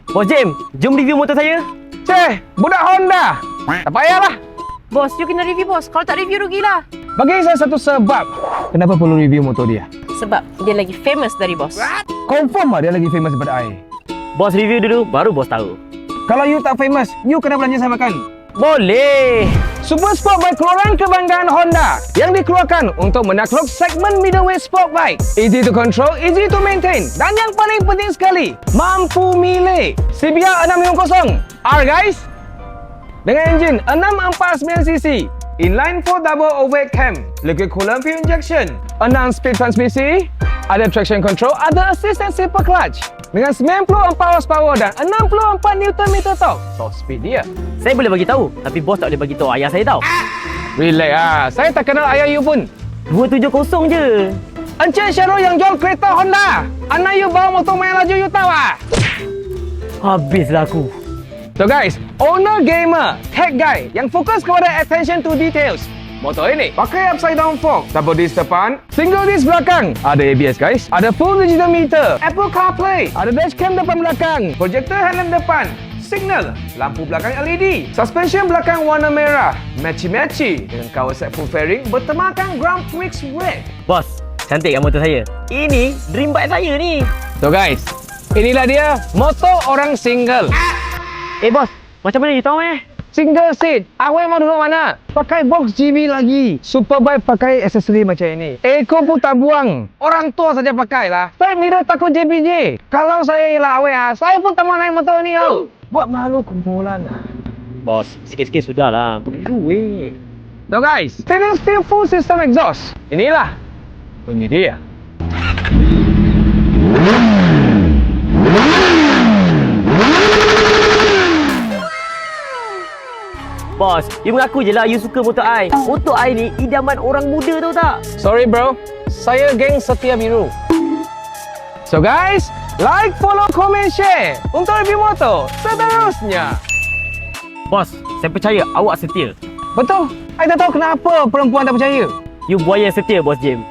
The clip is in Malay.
Bos Jim, jom review motor saya. Ceh, budak Honda. Tak payahlah. Bos, you kena review bos. Kalau tak review rugilah. Bagi saya satu sebab kenapa perlu review motor dia. Sebab dia lagi famous dari bos. Confirm lah dia lagi famous daripada I. Bos review dulu, baru bos tahu. Kalau you tak famous, you kena belanja saya makan. Boleh. Super Sport bike keluaran kebanggaan Honda yang dikeluarkan untuk menakluk segmen middleweight sport bike. Easy to control, easy to maintain, dan yang paling penting sekali, mampu milik. CBR 650 R guys. Dengan enjin 649cc, inline 4 double overhead cam, liquid coolant fuel injection, 6 speed transmisi, ada traction control, ada assist and simple clutch. Dengan 94 horsepower dan 64 Nm torque, top speed dia. Saya boleh bagi tahu, tapi bos tak boleh bagi tahu ayah saya tahu. Relax ah, saya tak kenal ayah you pun. 270 je. Encik Syarul yang jual kereta Honda. Anak you bawa motor main laju you tahu ah? Habislah aku. So guys, owner gamer, tech guy yang fokus kepada attention to details. Motor ini pakai upside down fork, double disc depan, single disc belakang. Ada ABS guys, ada full digital meter, Apple CarPlay, ada dashcam depan belakang, projector headlamp depan, signal, lampu belakang LED, suspension belakang warna merah, matchy-matchy dengan cover set full fairing bertemakan Grand Prix Red. Bos, cantik kan motor saya? Ini dream bike saya ni. So guys, inilah dia motor orang single. Bos, macam mana you tahu Single seat. Awak mau duduk mana? Pakai box GB lagi. Superbike pakai aksesori macam ini. Ekor pun tak buang. Orang tua saja pakai lah. Saya mirror takut JPJ. Kalau saya ialah awak, saya pun tak mau naik motor ni. Buat malu kumpulan. Bos, sikit-sikit sudahlah. Duit. So guys, stainless steel full system exhaust. Inilah bunyi dia. Bos, you mengaku je lah you suka motor I. Motor I ni idaman orang muda tahu tak? Sorry bro, saya geng setia biru. So guys, like, follow, comment, share untuk review motor seterusnya. Bos, saya percaya awak setia. Betul, saya tak tahu kenapa perempuan tak percaya. You buaya setia, Bos Jim.